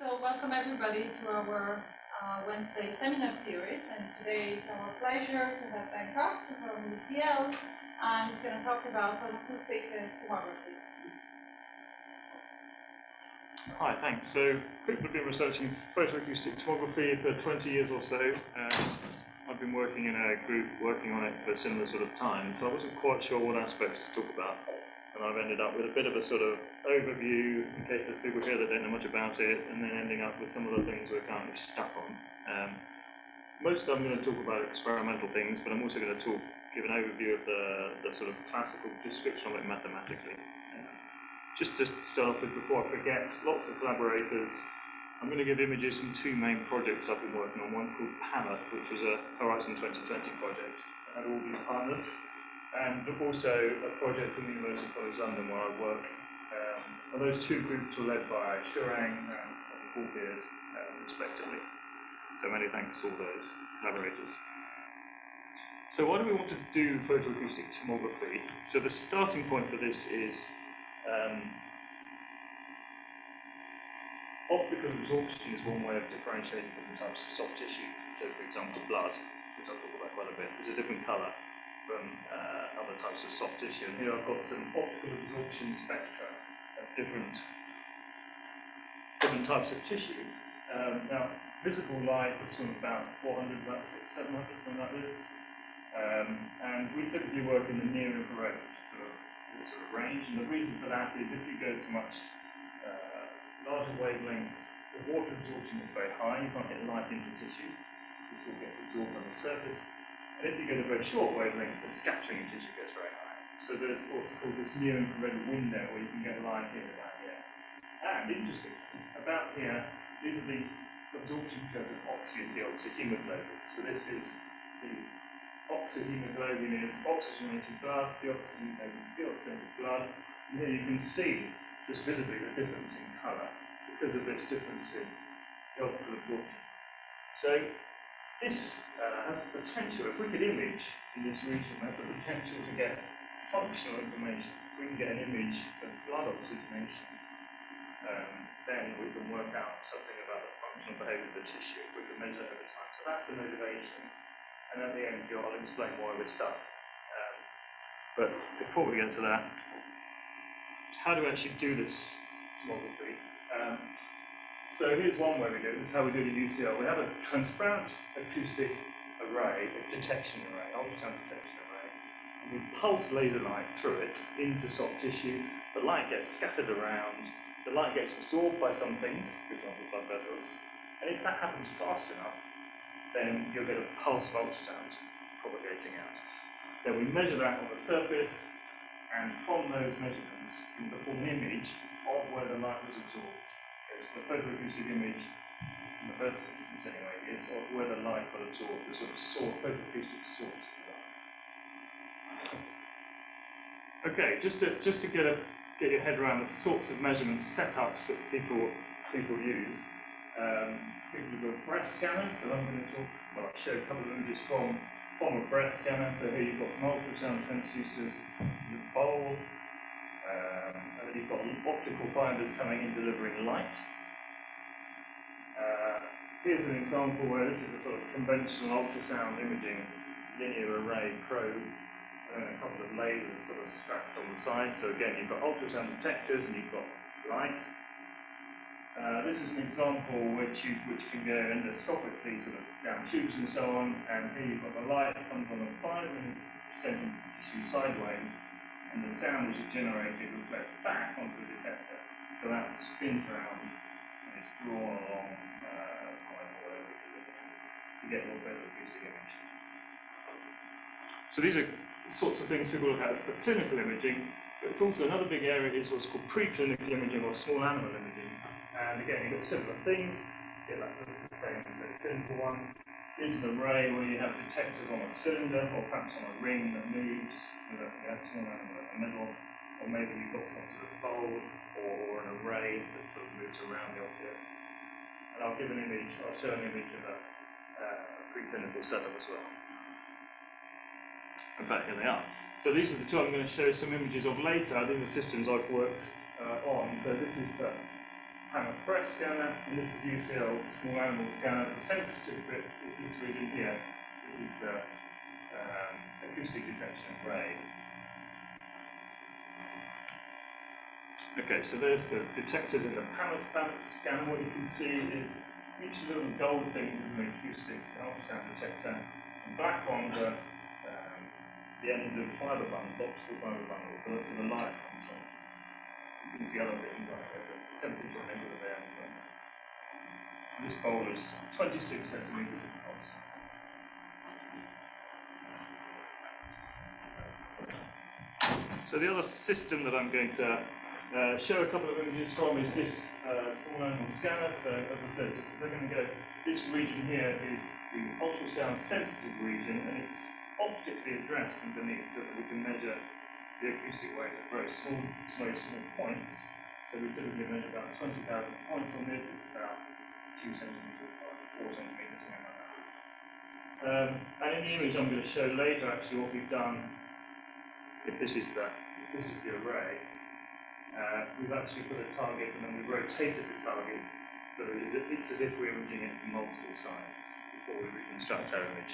so welcome everybody to our Wednesday seminar series, and today it's our pleasure to have Prof from UCL, and he's going to talk about photoacoustic tomography. Hi, thanks. So people have been researching photoacoustic tomography for 20 years or so. I've been working in a group working on it for a similar sort of time, so I wasn't quite sure what aspects to talk about. And I've ended up with a bit of a sort of overview, in case there's people here that don't know much about it, and then ending up with some of the things we're currently stuck on. Mostly I'm going to talk about experimental things, but I'm also going to give an overview of the sort of classical description of it mathematically. Just to start off with, before I forget, lots of collaborators. I'm going to give images from two main projects I've been working on. One's called Hammer, which was a Horizon 2020 project. I had all these partners. And also a project from the University College London where I work. And those two groups were led by Shurang and Paul, respectively. So many thanks to all those collaborators. So why do we want to do photoacoustic tomography? So the starting point for this is optical absorption is one way of differentiating different types of soft tissue. So for example, blood, which I'll talk about quite a bit, is a different colour from other types of soft tissue. And here I've got some optical absorption spectra of different types of tissue. Now, visible light is from about 400, about 600, 700, something like this. And we typically work in the near infrared, this sort of range. And the reason for that is if you go to much larger wavelengths, the water absorption is very high. You can't get light into tissue, which all gets absorbed on the surface. And if you go to very short wavelengths, the scattering of tissue gets very high. So there's what's called this near-infrared window where you can get light in about here. And interesting, about here, these are the absorption curves of oxy and deoxyhemoglobin. So this is the oxyhemoglobin is oxygenated blood, deoxyhemoglobin is deoxygenated blood. And here you can see just visibly the difference in colour because of this difference in the optical absorption. So this has the potential, if we could image in this region, we have the potential to get functional information. If we can get an image of blood oxygenation, then we can work out something about the functional behaviour of the tissue if we can measure it over time. So that's the motivation. And at the end, I'll explain why we're stuck. But before we get to that, how do we actually do this tomography? So here's one way we do it. This is how we do it at UCL. We have a transparent acoustic array, a detection array, ultrasound detection array, and we pulse laser light through it into soft tissue. The light gets scattered around, the light gets absorbed by some things, for example blood vessels, and if that happens fast enough, then you'll get a pulse of ultrasound propagating out. Then we measure that on the surface, and from those measurements, we can perform an image of where the light was absorbed. So the photoacoustic image, in the first instance anyway, is of where the light got absorbed, the sort of photoacoustic source of the light. Okay, just to get your head around the sorts of measurement setups that people use. People with breast scanners, so I'm going to I'll show a couple of images from a breast scanner. So here you've got some ultrasound transducers in the bowl. And then you've got optical fibers coming in delivering light. Here's an example where this is a sort of conventional ultrasound imaging linear array probe, and then a couple of lasers sort of strapped on the side. So again, you've got ultrasound detectors and you've got light. This is an example which can go endoscopically sort of down tubes and so on. And here you've got the light that comes on the fiber and sending tissue sideways. And the sound which is generated reflects back onto the detector. So that spins around and is drawn along to get your photoacoustic image. So these are the sorts of things people look at for clinical imaging, but it's also another big area is what's called preclinical imaging or small animal imaging. And again, you've got similar things. Yeah, that looks the same as the clinical one. Here's an array where you have detectors on a cylinder or perhaps on a ring that moves with a small animal in the middle, or maybe you've got some sort of bowl or an array that sort of moves around the object. And I'll show an image of a preclinical setup as well. In fact, here they are. So these are the two I'm going to show some images of later. These are systems I've worked on. So this is the panel press scanner, and this is UCL's small animal scanner. The sensitive bit is this region here. This is the acoustic detection array. Okay, so there's the detectors in the panel scanner. What you can see is each of the little gold things is an acoustic ultrasound detector. The black ones are the ends of fibre bundles, optical fibre bundles, so that's where the light comes from. You can see other things like the temperature measure there and so on. So this bowl is 26 centimetres across. So the other system that I'm going to show a couple of images from is this small animal scanner. So as I said just a second ago, this region here is the ultrasound sensitive region, and it's optically addressed underneath so that we can measure the acoustic waves at very small points. So we typically measure about 20,000 points on this. It's about 2 centimetres by 4 centimetres, something like that. And in the image I'm going to show later, actually, what we've done, if this is the array, we've actually put a target and then we've rotated the target so that it's as if we're imaging it from multiple sides before we reconstruct our image.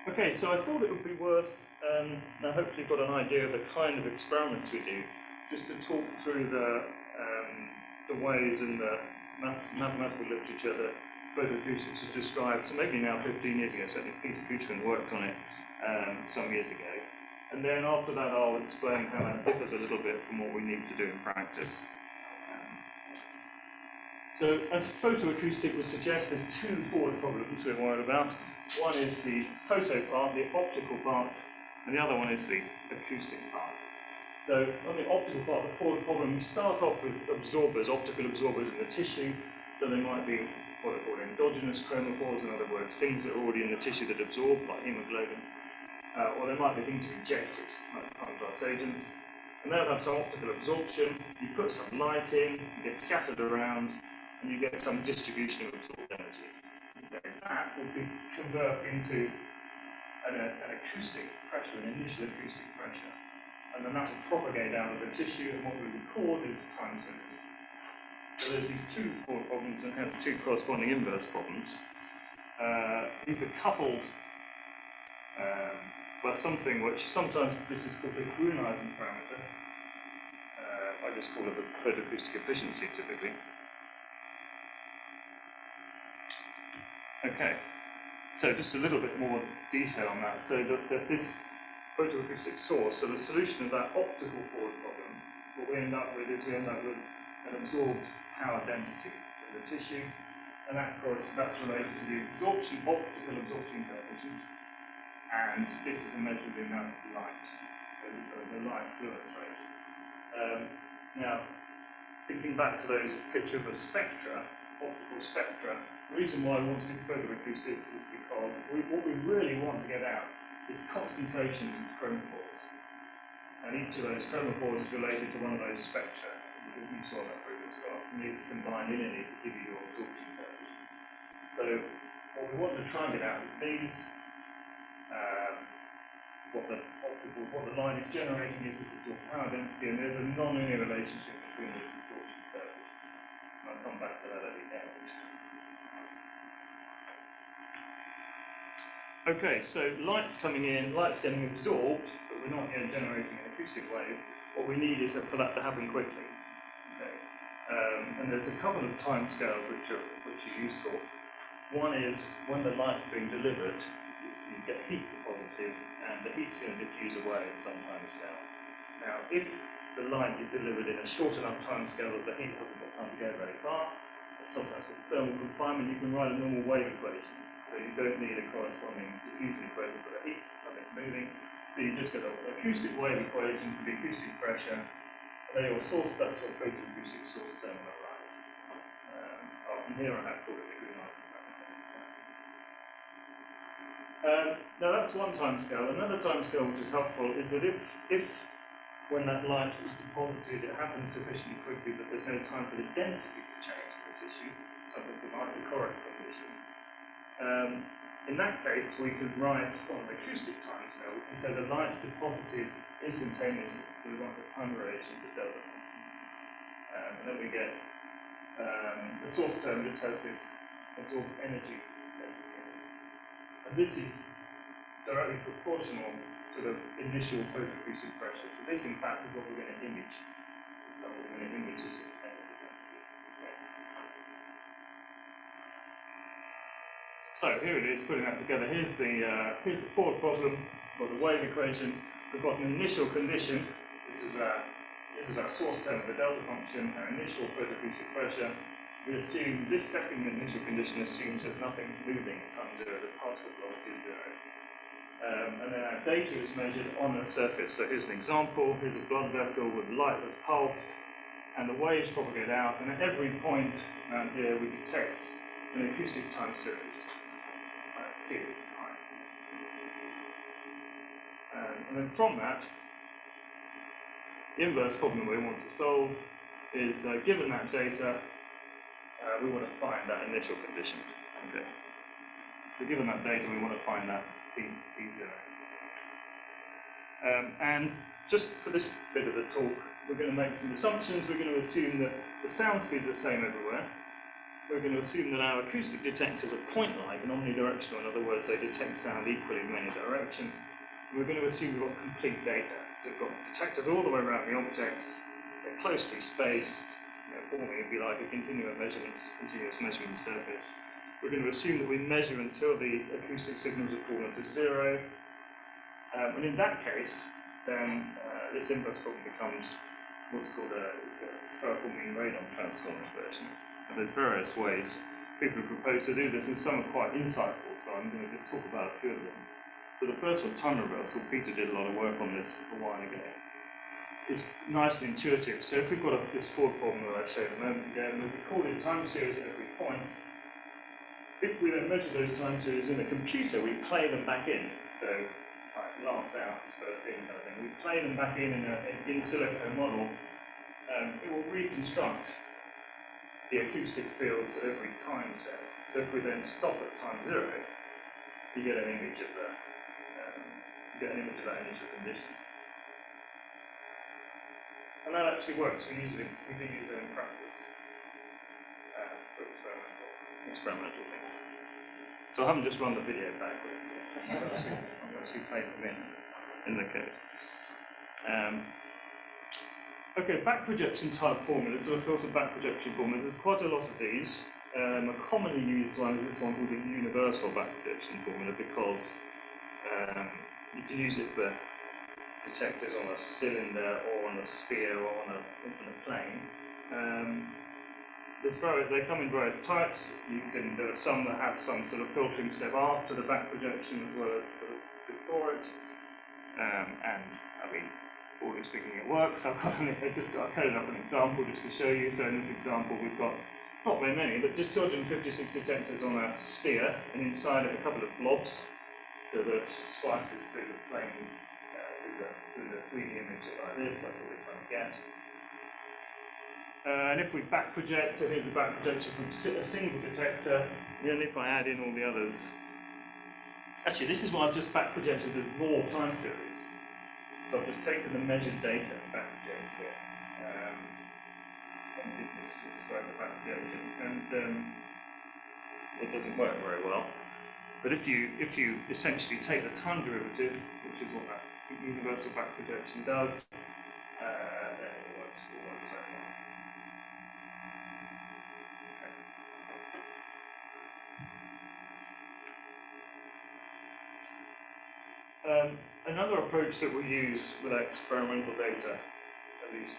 Okay, so I thought it would be worth, now hopefully you've got an idea of the kind of experiments we do, just to talk through the ways in the mathematical literature that photoacoustics is described. So maybe now 15 years ago, certainly Peter Kuchman worked on it some years ago. And then after that I'll explain how that differs a little bit from what we need to do in practice. So as photoacoustic would suggest, there's two forward problems we're worried about. One is the photo part, the optical part, and the other one is the acoustic part. So on the optical part, the forward problem, we start off with absorbers, optical absorbers in the tissue. So they might be what are called endogenous chromophores, in other words, things that are already in the tissue that absorb, like hemoglobin. Or there might be things injected, like contrast agents. And they'll have some optical absorption. You put some light in, you get scattered around, and you get some distribution of absorbed energy. Okay. That will convert into an acoustic pressure, an initial acoustic pressure. And then that will propagate out of the tissue, and what we record is time series. So there's these two forward problems and hence two corresponding inverse problems. These are coupled by something which sometimes this is called the Grunheisen parameter. I just call it the photoacoustic efficiency typically. Okay, so just a little bit more detail on that. So that this photoacoustic source, so the solution of that optical forward problem, what we end up with is we end up with an absorbed power density in the tissue, and that's related to the optical absorption coefficient, and this is a measure of the amount of light, the light fluence rate. Now, thinking back to those picture of a spectra, optical spectra, the reason why we want to do photoacoustics is because what we really want to get out is concentrations of chromophores. And each of those chromophores is related to one of those spectra, because you saw that previous graph, and these combine linearly to give you your absorption coefficient. So what we want to try and get out is these, what the line is generating is this absorbed power density, and there's a nonlinear relationship between these absorption coefficients. And I'll come back to that at the end. Okay, so light's coming in, light's getting absorbed, but we're not yet generating an acoustic wave. What we need is for that to happen quickly. Okay. And there's a couple of time scales which are useful. One is when the light's being delivered, you get heat deposited, and the heat's going to diffuse away at some time scale. Now, if the light is delivered in a short enough time scale that the heat hasn't got time to go very far, it's sometimes called thermal confinement, you can write a normal wave equation. So you don't need a corresponding diffusion equation for the heat, nothing's moving. So you just get an acoustic wave equation for the acoustic pressure, and then your source, that's what photoacoustic source terminal light. From here on out, call it the Grunheisen parameter. Now that's one time scale. Another time scale which is helpful is that if when that light is deposited, it happens sufficiently quickly that there's no time for the density to change in the tissue, something called isochoric condition. In that case, we could write on an acoustic time scale, we can say the light's deposited instantaneously, so we want the time relation to delta. And then we get the source term just has this absorbed energy density. And this is directly proportional to the initial photoacoustic pressure. So this, in fact, is what we're going to image. It's not what we're going to image, is energy density. Okay. So here it is, putting that together. Here's the forward problem, or the wave equation. We've got an initial condition. This is our source term of the delta function, our initial photoacoustic pressure. We assume this second initial condition assumes that nothing's moving at time zero, the particle velocity is zero. And then our data is measured on the surface. So here's an example. Here's a blood vessel with light that's pulsed, and the waves propagate out, and at every point around here we detect an acoustic time series. T is time. And then from that, the inverse problem we want to solve is, given that data, we want to find that initial condition. Okay. So given that data, we want to find that P0. And just for this bit of the talk, we're going to make some assumptions. We're going to assume that the sound speeds are the same everywhere. We're going to assume that our acoustic detectors are point-like and omnidirectional. In other words, they detect sound equally in any direction. We're going to assume we've got complete data. So we've got detectors all the way around the object. They're closely spaced, forming, if you like, a continuous measurement surface. We're going to assume that we measure until the acoustic signals have fallen to zero. And in that case, then this inverse problem becomes what's called a spherical mean radon transform version. And there's various ways people have proposed to do this, and some are quite insightful, so I'm going to just talk about a few of them. So the first one, time reversal. Peter did a lot of work on this a while ago. It's nice and intuitive. So if we've got this forward problem that I showed a moment ago, and we record a time series at every point, if we then measure those time series in the computer, we play them back in. So last out is first in kind of thing. We play them back in an in silico model. It will reconstruct the acoustic fields at every time step. So if we then stop at time zero, you get an image of that initial condition. And that actually works. We do use it in practice for experimental things. So I haven't just run the video backwards. I've actually played them in the code. Okay, back projection type formulas, sort of filter back projection formulas. There's quite a lot of these. A commonly used one is this one called the universal back projection formula, because you can use it for detectors on a cylinder or on a sphere or on an infinite plane. They come in various types. There are some that have some sort of filtering step after the back projection as well as sort of before it. And I mean, broadly speaking, it works. I've coded up an example just to show you. So in this example, we've got not very many, but just 256 detectors on a sphere, and inside it a couple of blobs. So the slices through the planes, through the 3D image like this. That's what we're trying to get. And if we back project, so here's the back projection from a single detector, and then if I add in all the others, actually this is what I've just back projected with raw time series. So I've just taken the measured data and back projected it, and did this scope of back projection, and it doesn't work very well. But if you essentially take the time derivative, which is what that universal back projection does, then it works very well. Another approach that we use with our experimental data, at least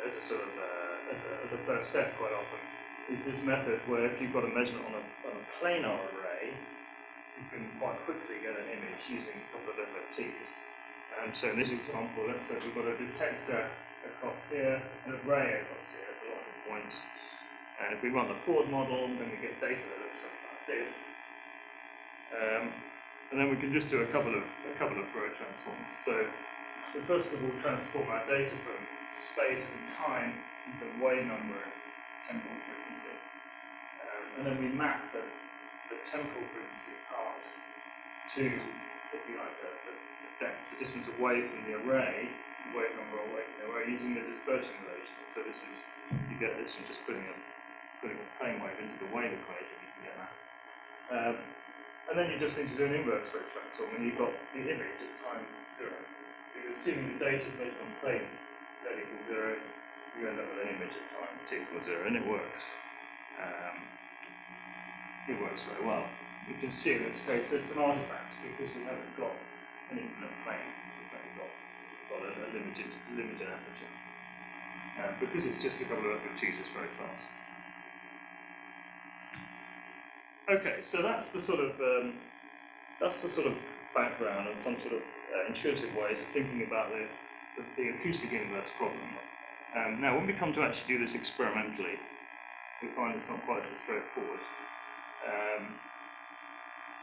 as a sort of as a first step quite often, is this method where if you've got a measurement on a planar array, you can quite quickly get an image using a couple of FFTs. So in this example, let's say we've got a detector across here, an array across here, so lots of points. And if we run the forward model, then we get data that looks something like this. And then we can just do a couple of Fourier transforms. So we first of all transform our data from space and time into wave number and temporal frequency. And then we map the temporal frequency part to if you like, the distance away from the array, away from the array using the dispersion relation. So this is, you get this from just putting a plane wave into the wave equation, you can get that. And then you just need to do an inverse rate transform, and you've got the image at time 0. So you're assuming the data is measured on plane z equals 0, you end up with an image at time t equals 0, and it works. It works very well. You can see in this case there's some artifacts because we haven't got an infinite plane. We've only got a limited aperture. Because it's just a couple of tweezers very fast. Okay, so that's the sort of background and some sort of intuitive ways of thinking about the acoustic inverse problem. Now, when we come to actually do this experimentally, we find it's not quite so straightforward.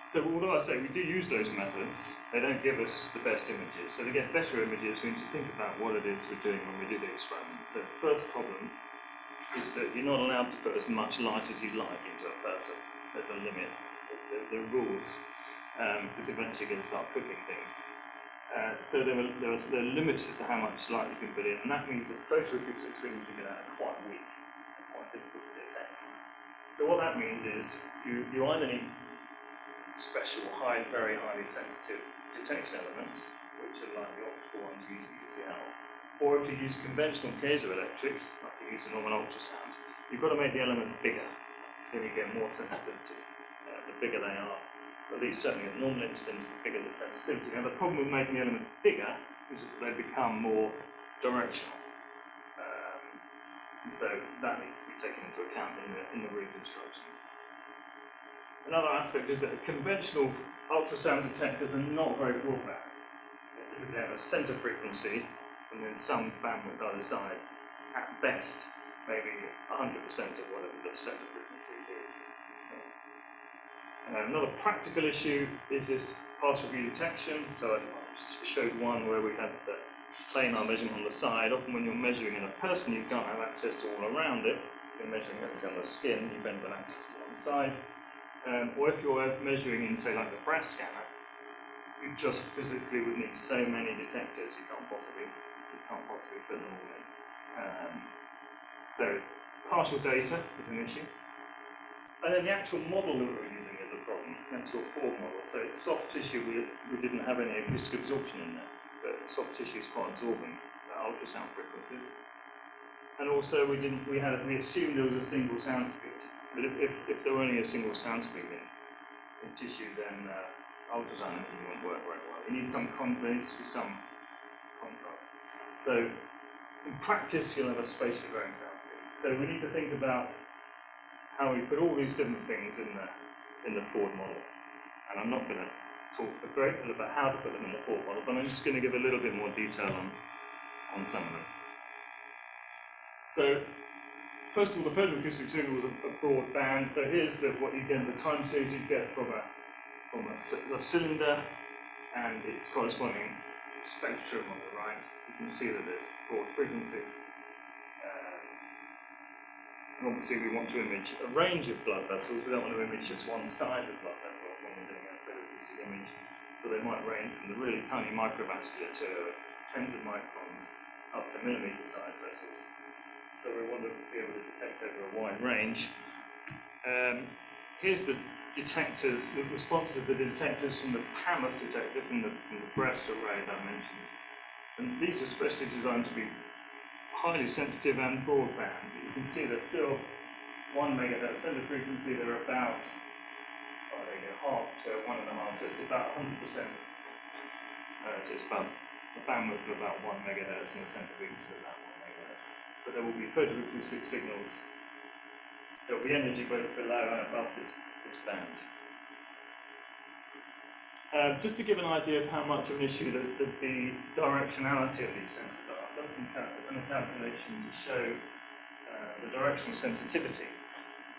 So although I say we do use those methods, they don't give us the best images. So to get better images, we need to think about what it is we're doing when we do the experiment. So the first problem is that you're not allowed to put as much light as you like into a person. There's a limit. There are rules, because eventually you're going to start cooking things. So there are limits as to how much light you can put in, and that means the photoacoustic signals you get out are quite weak and quite difficult to detect. So what that means is you either need special, very highly sensitive detection elements, which are like the optical ones used in UCL, or if you use conventional piezoelectrics, like you use a normal ultrasound, you've got to make the elements bigger, so you get more sensitivity. The bigger they are, at least certainly at normal instance, the bigger the sensitivity. Now the problem with making the element bigger is that they become more directional. And so that needs to be taken into account in the reconstruction. Another aspect is that conventional ultrasound detectors are not very broadband. They typically have a center frequency and then some bandwidth either side. At best, maybe 100% of whatever the center frequency is. Another practical issue is this partial view detection. So I showed one where we had the planar measurement on the side. Often when you're measuring in a person, you can't have access to all around it. If you're measuring, let's say, on the skin, you've only got access to one side. Or if you're measuring in, say, like the breast scanner, you just physically would need so many detectors you can't possibly fit them all in. So partial data is an issue. And then the actual model that we were using is a problem, the actual Ford model. So it's soft tissue, we didn't have any acoustic absorption in there, but soft tissue is quite absorbing ultrasound frequencies. And also we assumed there was a single sound speed. But if there were only a single sound speed in tissue, then ultrasound imaging won't work very well. You need some contrast. So in practice, you'll have a spatially varying sound speed. So we need to think about how we put all these different things in the Ford model. And I'm not going to talk a great deal about how to put them in the Ford model, but I'm just going to give a little bit more detail on some of them. So first of all, the photoacoustic signal was a broad band. So here's what you get, the time series you get from a cylinder and its corresponding spectrum on the right. You can see that there's broad frequencies. And obviously we want to image a range of blood vessels. We don't want to image just one size of blood vessel when we're doing a photoacoustic image. But they might range from the really tiny microvasculature of tens of microns up to millimetre-sized vessels. So we want to be able to detect over a wide range. Here's the detectors, the responses of the detectors from the Mammoth detector, from the breast array that I mentioned. And these are especially designed to be highly sensitive and broadband. You can see they're still 1 megahertz center frequency. They're about half to 1.5, so it's about 100%. So it's about a bandwidth of about 1 megahertz and a center frequency of about 1 megahertz. But there will be photoacoustic signals. There will be energy both below and above this band. Just to give an idea of how much of an issue the directionality of these sensors are, I've done some calculation to show the directional sensitivity.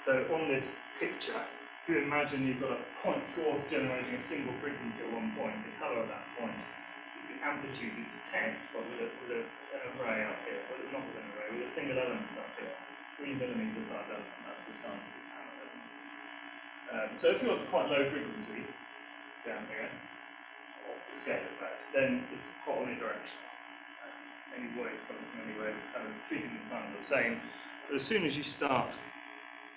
So on this picture, if you imagine you've got a point source generating a single frequency at one point, the colour of that point is the amplitude you detect, but with an array up here, well, not with an array, with a single element up here, 3 millimetre size element, that's the size of the panel elements. So if you're at quite low frequency, down here, scale effect, then it's quite omnidirectional. Any voice coming from anywhere, it's kind of treating the kind of the same. But as soon as you start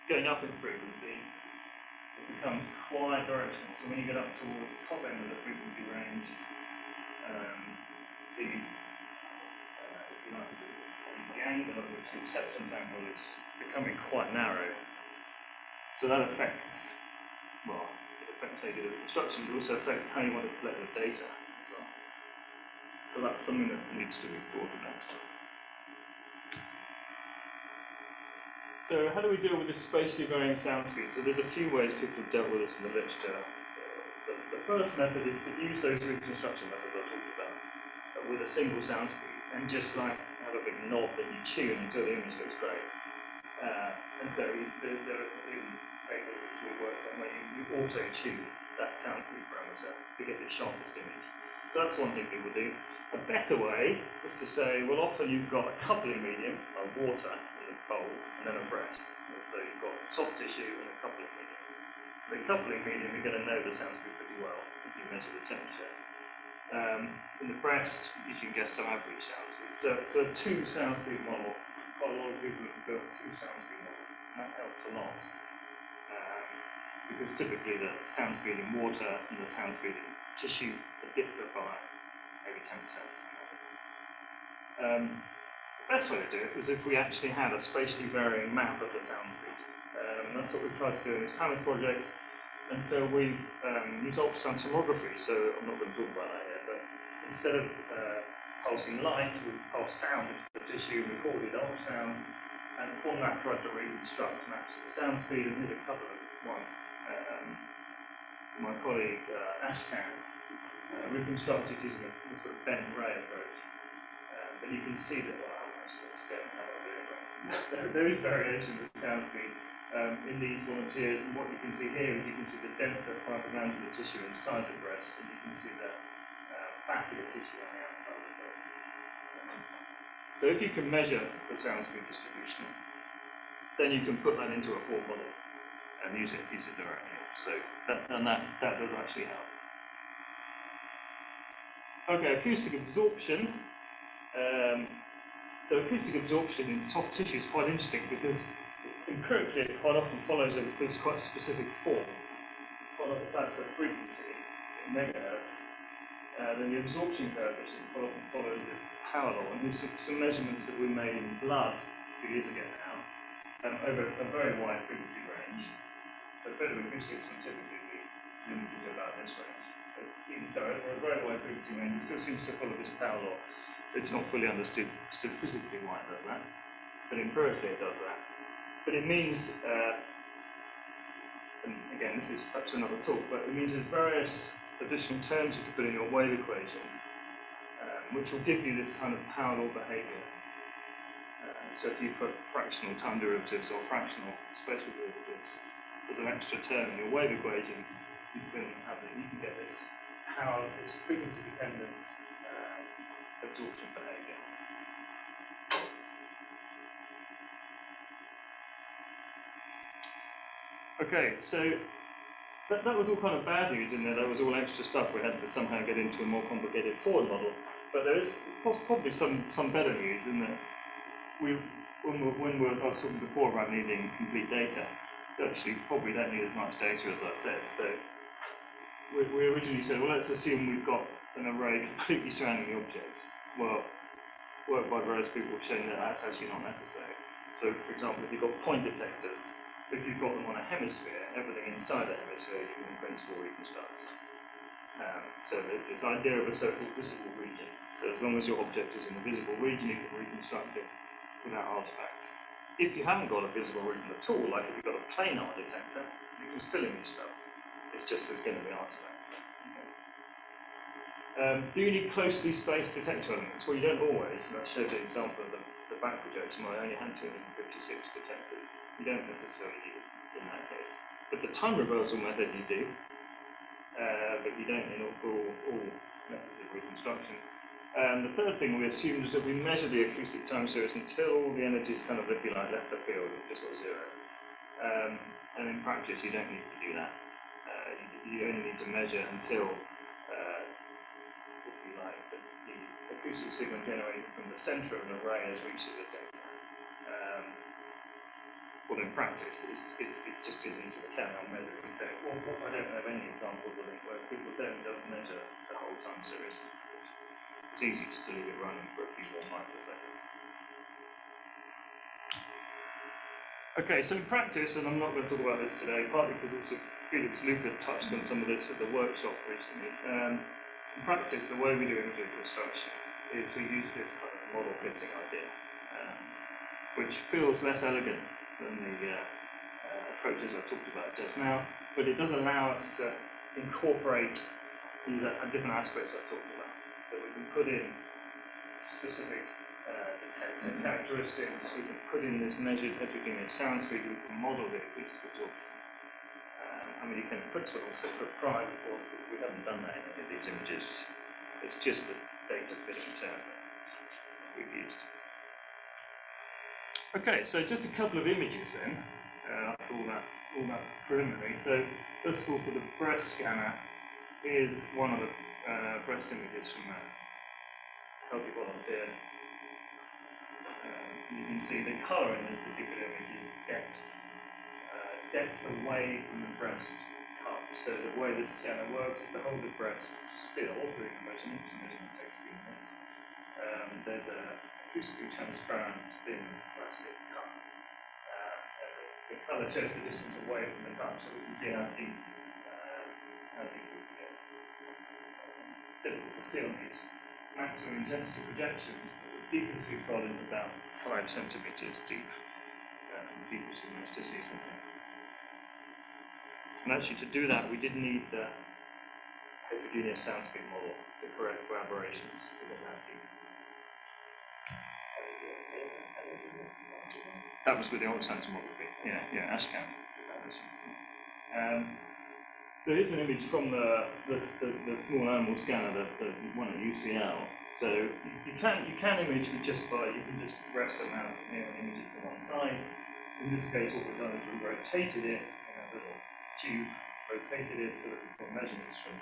going up in frequency, it becomes quite directional. So when you get up towards the top end of the frequency range, the angle at which the acceptance angle is becoming quite narrow. So that affects, well, it affects how you do the reconstruction, but also affects how you want to collect the data as well. So that's something that needs to be thought about. So how do we deal with this spatially varying sound speed? So there's a few ways people have dealt with this in the literature. The first method is to use those reconstruction methods I talked about with a single sound speed and just like have a big knob that you tune until the image looks great. And so there are even papers which we worked on where you auto-tune that sound speed parameter to get the sharpest image. So that's one thing people do. A better way is to say, well, often you've got a coupling medium, like water in the bowl, and then a breast. And so you've got soft tissue and a coupling medium. The coupling medium, you're going to know the sound speed pretty well if you measure the temperature. In the breast, you can guess some average sound speed. So a two sound speed model, quite a lot of people have built two sound speed models, and that helps a lot. Because typically the sound speed in water and the sound speed in tissue differ by maybe 10%. The best way to do it was if we actually had a spatially varying map of the sound speed. That's what we've tried to do in this PAMIS project. And so we've used ultrasound tomography, so I'm not going to talk about that yet, but instead of pulsing light, we've pulsed sound into the tissue, recorded ultrasound, and from that tried to reconstruct maps of the sound speed, and here's a couple of ones. My colleague Ashcan reconstructed using a sort of Ben Ray approach. But you can see that, well, I'm actually going to scale how I'm doing it. There is variation with sound speed in these volunteers, and what you can see here is you can see the denser fibroglandular tissue inside the breast, and you can see the fattier tissue on the outside of the breast. So if you can measure the sound speed distribution, then you can put that into a form model and use it directly. So that does actually help. Okay, acoustic absorption. So acoustic absorption in soft tissue is quite interesting because empirically it quite often follows this quite specific form. Quite often that's the frequency in megahertz. Then the absorption coefficient quite often follows this power law. And there's some measurements that we made in blood a few years ago now over a very wide frequency range. So better acoustics will typically be limited to about this range. But even so, over a very wide frequency range, it still seems to follow this power law. It's not fully understood physically why it does that, but empirically it does that. But it means, and again, this is perhaps another talk, but it means there's various additional terms you can put in your wave equation, which will give you this kind of power law behavior. So if you put fractional time derivatives or fractional spatial derivatives as an extra term in your wave equation, you can get this power, this frequency-dependent absorption behavior. Okay, so that was all kind of bad news in there. That was all extra stuff we had to somehow get into a more complicated forward model. But there is probably some better news in that I was talking before about needing complete data. We actually probably don't need as much data as I said. So we originally said, well, let's assume we've got an array completely surrounding the object. Well, work by various people have shown that that's actually not necessary. So, for example, if you've got point detectors, if you've got them on a hemisphere, everything inside the hemisphere you can in principle reconstruct. So there's this idea of a so-called visible region. So as long as your object is in the visible region, you can reconstruct it without artifacts. If you haven't got a visible region at all, like if you've got a planar detector, you can still image stuff. It's just there's going to be artifacts. Do you need closely spaced detector elements? Well, you don't always, and I showed you an example of the back projection where I only had 256 detectors. You don't necessarily need it in that case. But the time reversal method you do, but you don't in all methods of reconstruction. The third thing we assumed is that we measure the acoustic time series until the energies kind of, if you like, left the field and just got zero. And in practice, you don't need to do that. You only need to measure until acoustic signal generated from the centre of an array has reached the detector. Well, in practice, it's just as easy to carry on measuring and say, well, I don't have any examples of it where people don't just measure the whole time series. It's easy just to leave it running for a few more microseconds. Okay, so in practice, and I'm not going to talk about this today, partly because also Felix Luca touched on some of this at the workshop recently. In practice, the way we do image reconstruction is we use this kind of model fitting idea, which feels less elegant than the approaches I talked about just now, but it does allow us to incorporate these different aspects I talked about. So we can put in specific detector characteristics, we can put in this measured heterogeneous sound speed, we can model the acoustic absorption. I mean, you can put sort of separate pride, of course, but we haven't done that in any of these images. It's just the data fitting term that we've used. Okay, so just a couple of images then, all that preliminary. So first of all, for the breast scanner, here's one of the breast images from a healthy volunteer. You can see the colour in this particular image is depth away from the breast cup. So the way the scanner works is to hold the breast still during the measurement. The measurement takes a few minutes. There's a acoustically transparent thin plastic cup. The colour shows the distance away from the cup, so we can see how deep we can get. Difficult to see on these maximum intensity projections. The deepest we've got is about 5 centimetres deep. The deepest we managed to see something. And actually, to do that, we did need the heterogeneous sound speed model to correct for aberrations to get that deep. That was with the ultrasound tomography, yeah, Ashcan. So here's an image from the small animal scanner, the one at UCL. So you can image with you can just rest a mouse here and image it from one side. In this case, what we've done is we rotated it in a little tube, rotated it so that we've got measurements from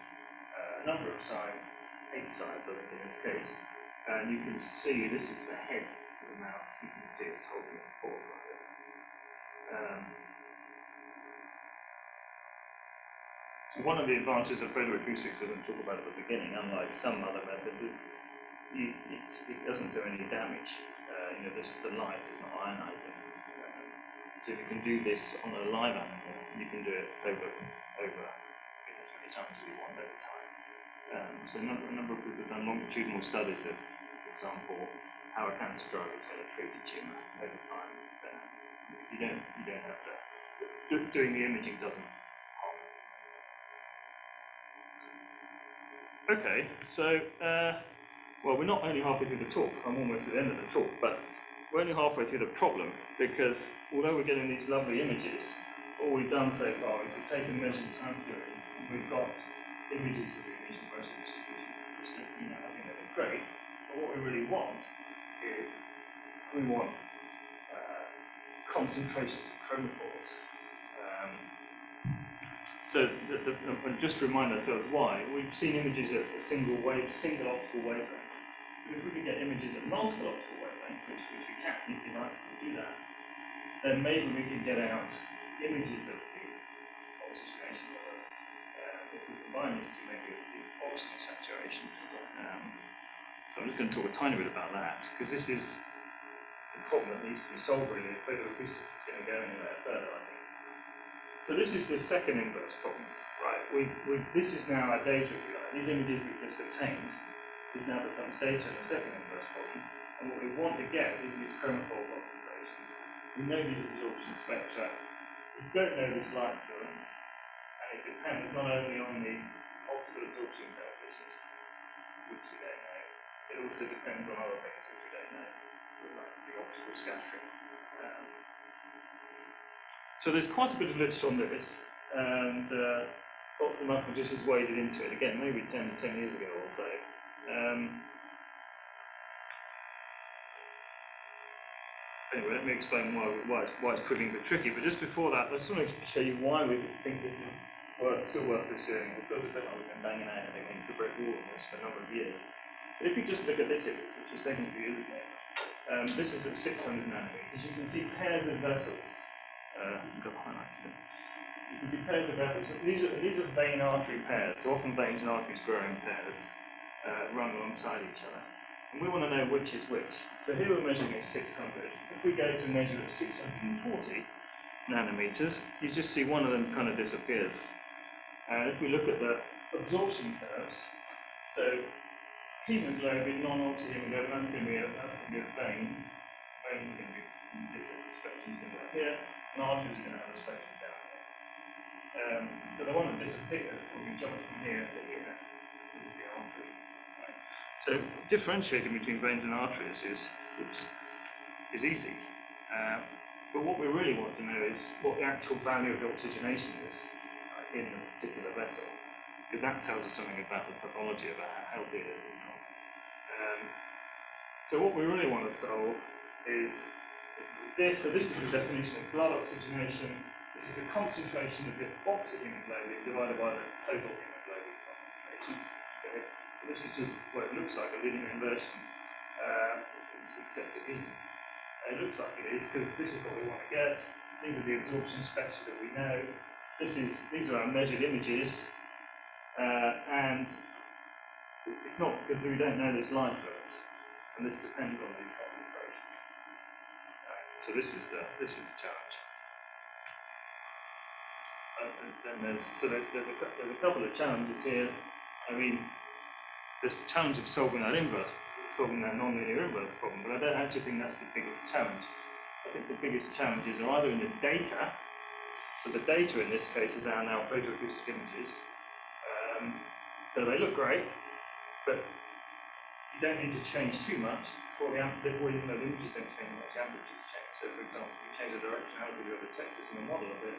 a number of sides, 8 sides, I think in this case. And you can see this is the head of the mouse. You can see it's holding its paws like this. One of the advantages of photoacoustics that we talked about at the beginning, unlike some other methods, is it doesn't do any damage. The light is not ionizing. So you can do this on a live animal. You can do it over as many times as you want over time. So a number of people have done longitudinal studies of, for example, how a cancer drug is going to treat a tumour over time. You don't have to. Doing the imaging doesn't harm it. Okay, so well, we're not only halfway through the talk. I'm almost at the end of the talk, but we're only halfway through the problem because although we're getting these lovely images, all we've done so far is we've taken measured time series and we've got images of the initial breast distribution, which I think they're great. But what we really want is concentrations of chromophores. So just to remind ourselves why, we've seen images at a single optical wavelength. But if we could get images at multiple optical wavelengths, which we can, these devices to do that, then maybe we could get out images of the oxygenation level. If we combine these two, maybe of the oxygen saturation. So I'm just going to talk a tiny bit about that, because this is the problem that needs to be solved really if photoacoustics is going to go anywhere further, I think. So this is the second inverse problem, right? This is now our data, if you like. These images we've just obtained, this now becomes data in the second inverse problem. And what we want to get is these chromophore concentrations. We know these absorption spectra. We don't know this light fluence, and it depends not only on the optical absorption coefficient, which we don't know, it also depends on other things which we don't know, like the optical scattering. So there's quite a bit of literature on this, and lots of mathematicians waded into it, again, maybe 10 years ago or so. Anyway, let me explain why it's proving a bit tricky, but just before that, I just want to show you why we think this is still worth pursuing. It feels a bit like we've been banging out against the brick wall on this for a number of years. If you just look at this image, which was taken a few years ago, this is at 600 nanometers. You can see pairs of vessels. Got highlighted it. You can see pairs of vessels. These are vein artery pairs. So often veins and arteries grow in pairs, run alongside each other. And we want to know which is which. So here we're measuring at 600. If we go to measure at 640 nanometers, you just see one of them kind of disappears. And if we look at the absorption curves, so hemoglobin, non-oxyhemoglobin, that's going to be a vein. Veins are going to be this spectrum going to be here, and arteries are going to have a spectrum down here. So the one that disappears, when we jump from here to here, is the artery. Right? So differentiating between veins and arteries is easy. But what we really want to know is what the actual value of the oxygenation is in a particular vessel, because that tells us something about the pathology, about how healthy it is and so on. So what we really want to solve is this. So this is the definition of blood oxygenation. This is the concentration of the oxyhemoglobin divided by the total hemoglobin concentration. Okay. This is just what it looks like, a linear inversion, except it isn't. It looks like it is because this is what we want to get. These are the absorption spectra that we know. These are our measured images, and it's not because we don't know this light fluence, and this depends on these concentrations. So this is the challenge. And then there's a couple of challenges here. I mean, there's the challenge of solving that nonlinear inverse problem, but I don't actually think that's the biggest challenge. I think the biggest challenges are either in the data. So the data in this case is our now photoacoustic images. So they look great, but you don't need to change too much before even though the images don't change much, the amplitudes change. So for example, if you change the directionality of the detectors in the model a bit,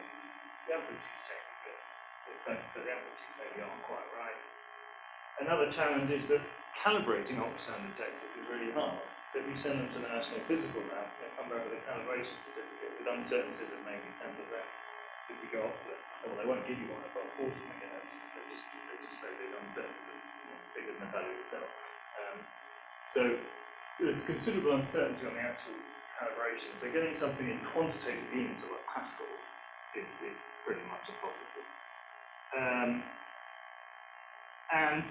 the amplitudes change a bit. So the amplitudes maybe aren't quite right. Another challenge is that calibrating ultrasound detectors is really hard. So if you send them to the National Physical Lab, they come back with a calibration certificate with uncertainties of maybe 10%. If you go up to it, well, they won't give you one above 40 megahertz. They just say they're uncertain, bigger than the value itself. So there's considerable uncertainty on the actual calibration. So getting something in quantitative units or pascals is pretty much impossible. And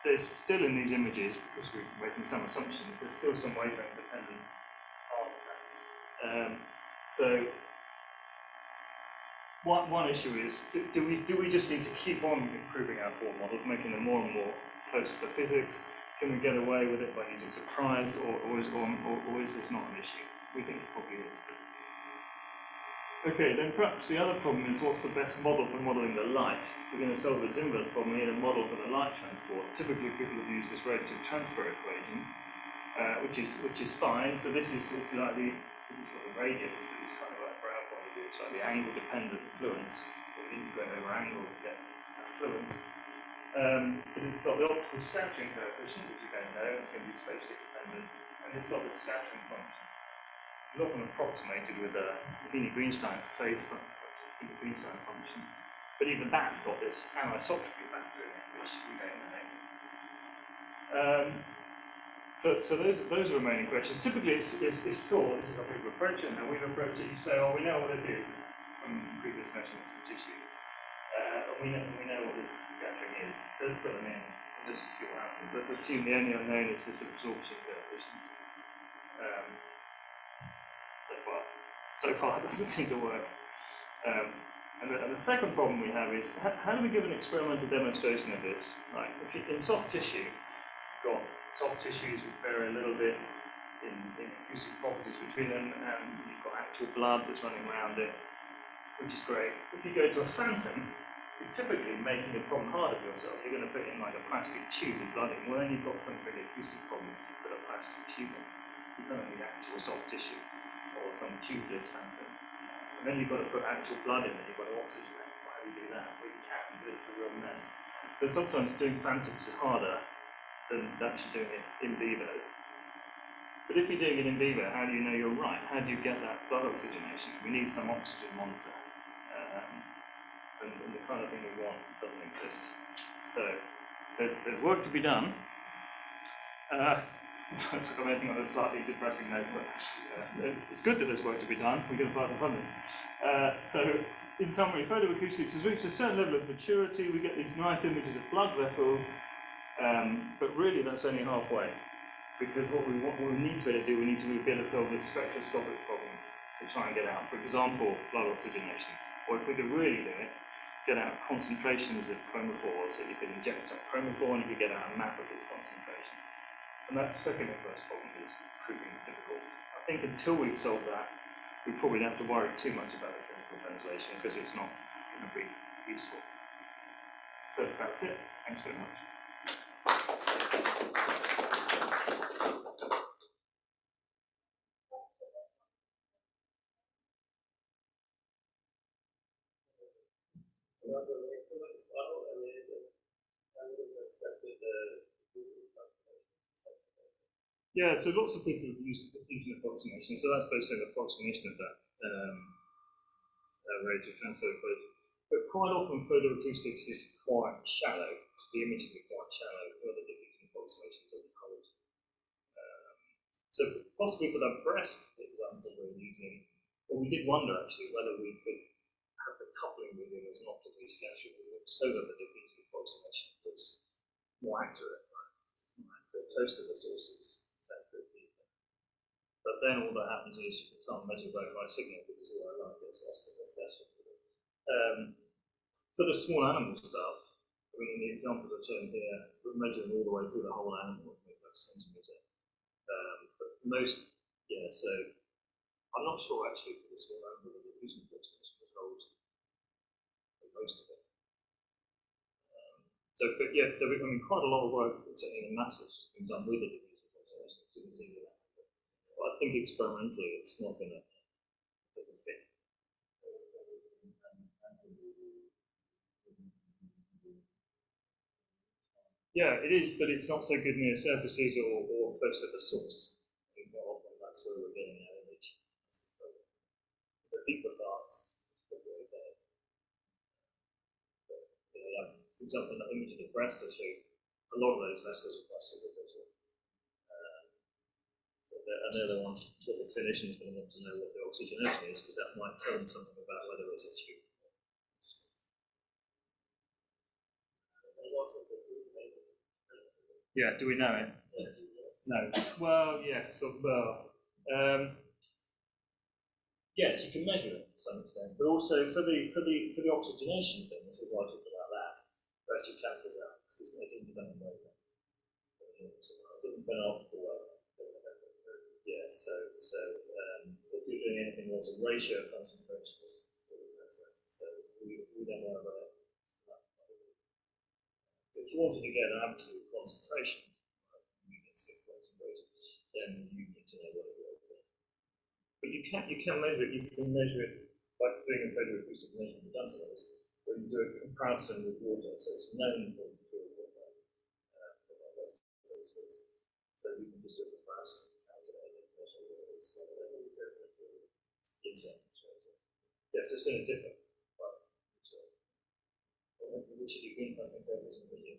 there's still in these images, because we're making some assumptions, there's still some wavelength dependent artifacts. So one issue is, do we just need to keep on improving our form models, making them more and more close to physics? Can we get away with it by using surprised, or is this not an issue? We think it probably is. Okay, then perhaps the other problem is, what's the best model for modelling the light? If we're going to solve this inverse problem, we need a model for the light transport. Typically people have used this relative transfer equation, which is fine. So this is, if you like, this is what the radius is. It's kind of like for our point of view, it's like the angle-dependent fluence. So we integrate over angle to get that fluence. But it's got the optical scattering coefficient, which you don't know, it's going to be spatially dependent, and it's got the scattering function. It's often approximated with a Heine-Greenstein phase Heine-Greenstein function, but even that's got this anisotropy factor in it, which we don't know. So those are remaining questions. Typically, it's thought, this is how people approach it, and how we've approached it. You say, oh, we know what this is from previous measurements of tissue. We know what this scattering is. So let's put them in and just see what happens. Let's assume the only unknown is this absorption coefficient. So far, it doesn't seem to work. And the second problem we have is, how do we give an experimental demonstration of this? Like, in soft tissue, you've got soft tissues which vary a little bit in acoustic properties between them, and you've got actual blood that's running around it, which is great. If you go to a phantom, you're typically making the problem harder for yourself. You're going to put in like a plastic tube with blood in. Well, then you've got some pretty acoustic problem if you put a plastic tube in. You don't need actual soft tissue or some tubeless phantom. And then you've got to put actual blood in and you've got to oxygenate. Why do you do that? Well, you can, but it's a real mess. So sometimes doing phantoms is harder than actually doing it in vivo. But if you're doing it in vivo, how do you know you're right? How do you get that blood oxygenation? We need some oxygen monitor. And the kind of thing we want doesn't exist. So there's work to be done. So I'm ending on a slightly depressing note, but it's good that there's work to be done. We're going to apply for funding. So, in summary, photoacoustics has reached a certain level of maturity. We get these nice images of blood vessels, but really that's only halfway. Because what we need to be able to do, we need to be able to solve this spectroscopic problem to try and get out, for example, blood oxygenation. Or if we could really do it, get out concentrations of chromophores, so you could inject some chromophore and you could get out a map of its concentration. And that second and first problem is proving difficult. I think until we solve that, we probably don't have to worry too much about the clinical translation because it's not going to be useful. So that's it. Thanks very much. Yeah, so lots of people use diffusion approximation, so that's basically an approximation of that rate of transfer equation. But quite often photoacoustics is quite shallow. The images are quite shallow, where the diffusion approximation doesn't hold. So possibly for that breast example we're using, well, we did wonder actually whether we could have the coupling medium as an optically scattering medium so that the diffusion approximation was more accurate, right? It's not accurate close to the sources. But then all that happens is you can't measure very high signal because all that light gets lost in the scattering. For the small animal stuff, I mean, in the examples I've shown here, we're measuring all the way through the whole animal, like a centimetre. But most, yeah, so I'm not sure actually for the small animal the diffusion approximation would hold for most of it. But yeah, I mean, quite a lot of work, certainly in maths, has been done with the diffusion approximation because it's easier. I think experimentally it's not going to, it doesn't fit. Yeah, it is, but it's not so good near surfaces or close to the source. I think more often that's where we're getting our image. The deeper parts, it's probably okay. But, like, for example, in the image of the breast, I showed a lot of those vessels are quite superficial. And they're the ones that the clinician is going to want to know what the oxygenation is, because that might tell them something about whether it's a tube. Yeah, do we know it? No. Well, yes. Yes, you can measure it to some extent, but also for the oxygenation thing, as we've talked about that, whereas you cancels out because it doesn't depend on weight. It doesn't depend on the weight. Yeah, so if you're doing anything where there's a ratio of concentrations, so we don't know about it. If you wanted to get an absolute concentration, then you need to know what it was. But you can measure it. You can measure it by doing a photoacoustic measurement. We've done some of this, where you do a comparison with water, so it's known for pure water. So you can just do a comparison. Yes, it's going to differ. Which of you think I think there is a video?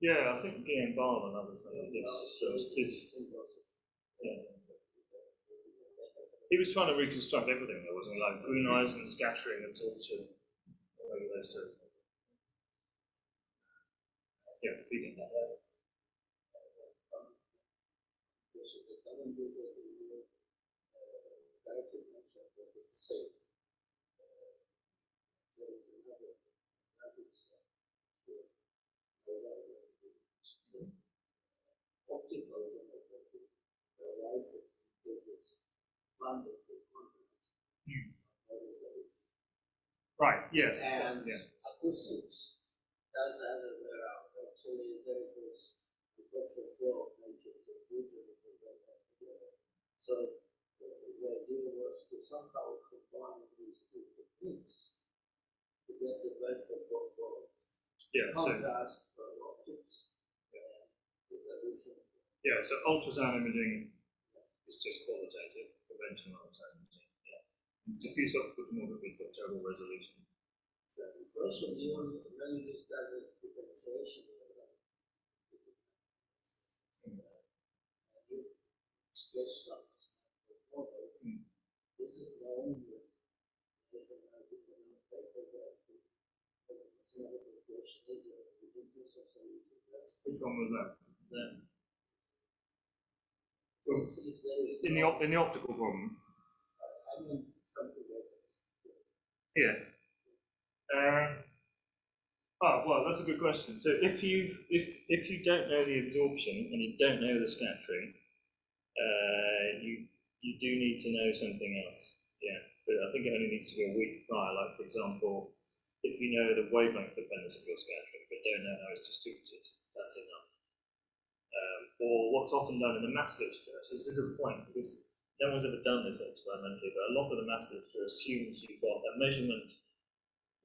Yeah, I think Guillaume Barr and others he was trying to reconstruct everything there, wasn't he? Like green eyes and scattering and torture. Yeah, feeding that. Right, yes. And yeah. acoustics does the other way around. Actually, there is the virtual flow of nature, so usually they don't have together. So the idea was to somehow combine these two techniques to get the best of both worlds. Yeah, contrast for optics and resolution. Yeah, so ultrasound imaging is just qualitative, conventional ultrasound imaging. Yeah. Diffuse optical tomography has got terrible resolution. Question, you when you start the differentiation, you sketch some model. This is known as an different paper that another question is the difference of solution. Which one was that? Then, in the optical problem. I mean something like this. Here. Well, that's a good question. So if you don't know the absorption and you don't know the scattering, you do need to know something else. Yeah, but I think it only needs to be a weak prior. Like for example, if you know the wavelength dependence of your scattering, but don't know how it's distributed, that's enough. Or what's often done in the maths literature, so it's a good point because no one's ever done this experimentally, but a lot of the maths literature assumes you've got a measurement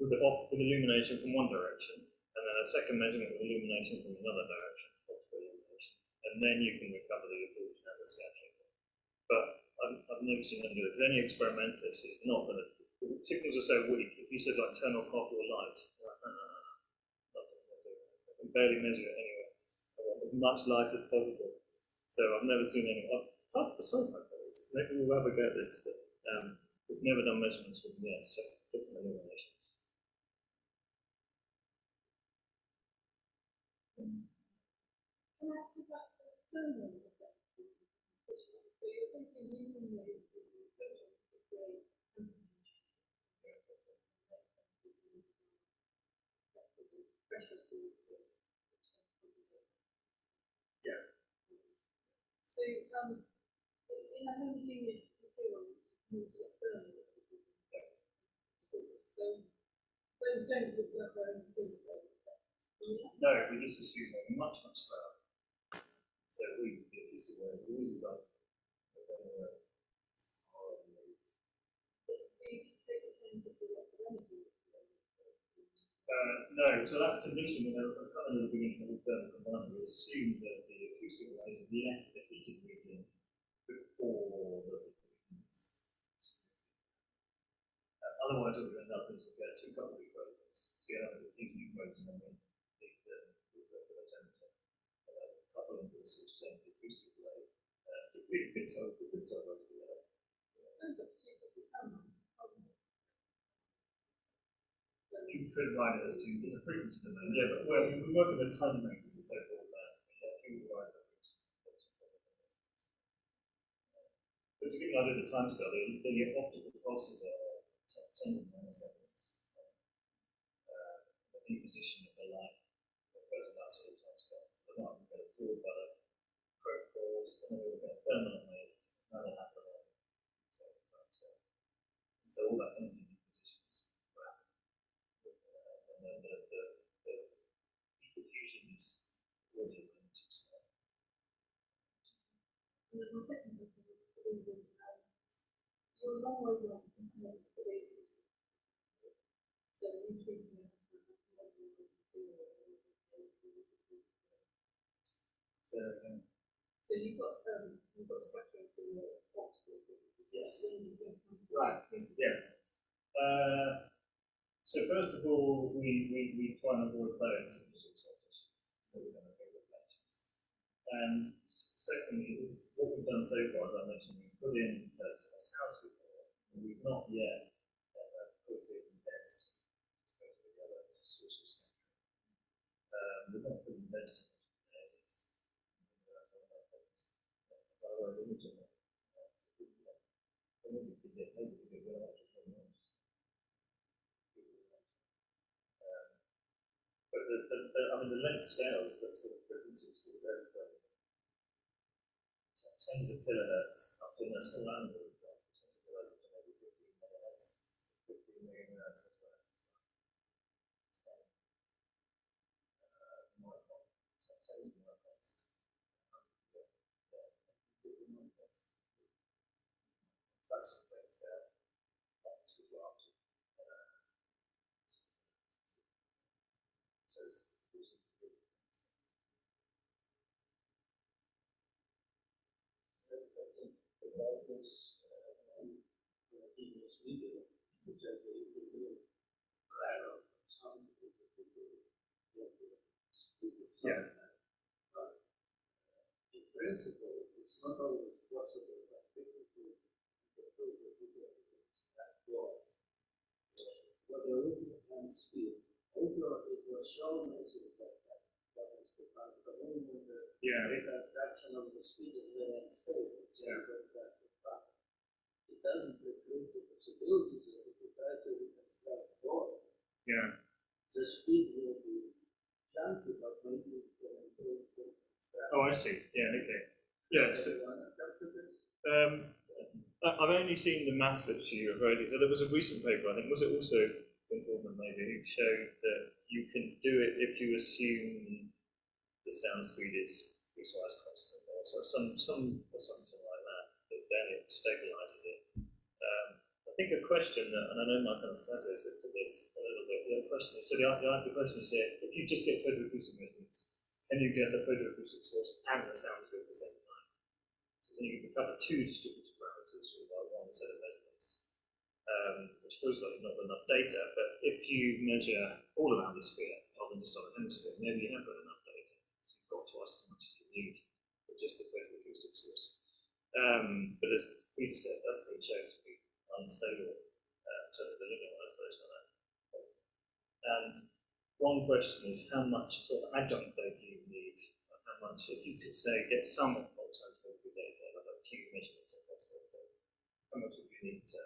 with illumination from one direction, and then a second measurement with illumination from another direction, optical illumination, and then you can recover the absorption and the scattering. But I've never seen them do it. Any experimentalist is not going to. The signals are so weak. If you said like turn off half your light, I can barely measure it anyway. I want as much light as possible. So I've never seen any. I've persuaded my colleagues. Maybe we'll have a go at this, but we've never done measurements with so different illuminations. Can I ask you about the thermal effect? So you're thinking illuminate the great pressure source. Yeah. So in a homogeneous material, you use a thermal effect. So those don't look like their own thing. No, we just assume they're much slower. So we this is where it loses us. No, so that condition, at the beginning of the thermal combiner, we assume that the acoustic waves have left the heated region before the otherwise, what we end up is we get two coupled equations. So you have a heating equation and then the temperature. Couple into the switch to the acoustic wave. To be bits over those together. You could write it as two different frequency domains. Yeah, but well, we work with a time length and so forth. You write that. But to give you an idea of the time scale, the optical pulses are tens of nanoseconds. The position of the light goes in that sort of time scale. So the light will get absorbed by the probe force, and then we'll get thermalized, and that'll happen at the same time scale. And so all that energy deposition is rapid. And then the diffusion is really limited scale. And then the second question is you're a long way along compared to the data. So you treat them so you've got structure for the optical. Yes. Right. Yes. So first of all, we try and avoid playing some excitation. So we're going to go with lectures. And secondly, what we've done so far, as I mentioned, we put in a sound speaker, and we've not yet put it in test. Especially the other source of spectrum. We're not putting test in it. That's one of our problems. Otherwise, we would maybe we could get well out of but the length scales, that sort of frequencies will vary from tens of kilohertz up to a small animal, for example, tens of kilohertz up to maybe 15 megahertz, 15 megahertz, or so. Tens of microns. That sort of length scale. That's what we're up to. So it's about this video, which I think random, some people get the speed of Yeah. sound. But in principle, it's not always possible that people do the video that was. What they're looking at speed, although it was shown as if that was the part of the movement, the Yeah. reconstruction of the speed is very unstable. So Yeah. that it doesn't preclude the possibility that if you try to reconstruct both, Yeah. the speed will be chunky, but maybe it can improve the construction. Oh, I see. Yeah. Okay. Yeah. So, I've only seen the maths literature you've already. So there was a recent paper, I think, was it also Informant maybe, who showed that you can do it if you assume the sound speed is piecewise constant, or so some assumption like that, that then it stabilizes it. I think a question that, and I know Mark Anastasia has looked at this a little bit. The question is, so the question is here: if you just get photoacoustic measurements, can you get the photoacoustic source and the sound speed at the same time? So then you can cover two distributed parameters with one set of measurements, which feels like not enough data. But if you measure all around the sphere, rather than just on a hemisphere, maybe you have got enough data. So you've got twice as much as you need for just the photoacoustic source. But as Peter said, that's been shown to be unstable, so the limit on isolation on that. And one question is how much sort of adjunct data you need, how much, if you could say, get some alternative data, like a few measurements across the data, how much would you need to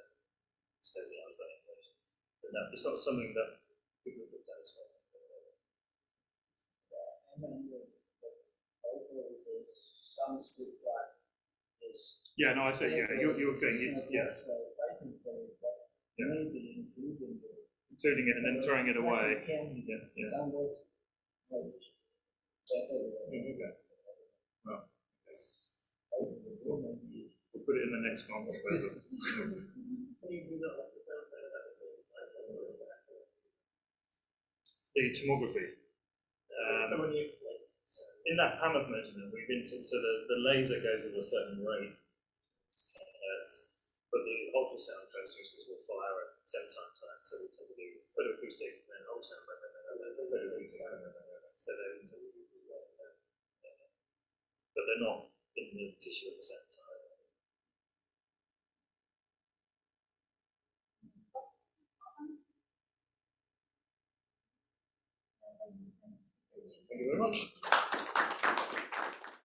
stabilize that information? But no, it's not something that people have looked at as well. And then also the sound speed track is. Yeah, no, I say, yeah, you're going, yeah. Maybe including the. Including it and then throwing it away. Yeah. Somewhat better. Okay. Well, we'll put it in the next one. The tomography. In that Hammock measurement, we've been to, so the laser goes at a certain rate, but the ultrasound transducers will fire at 10 times that. So we tend to do photoacoustic and then ultrasound, so they tend to do that. But they're not in the tissue at the same time. Thank you very much.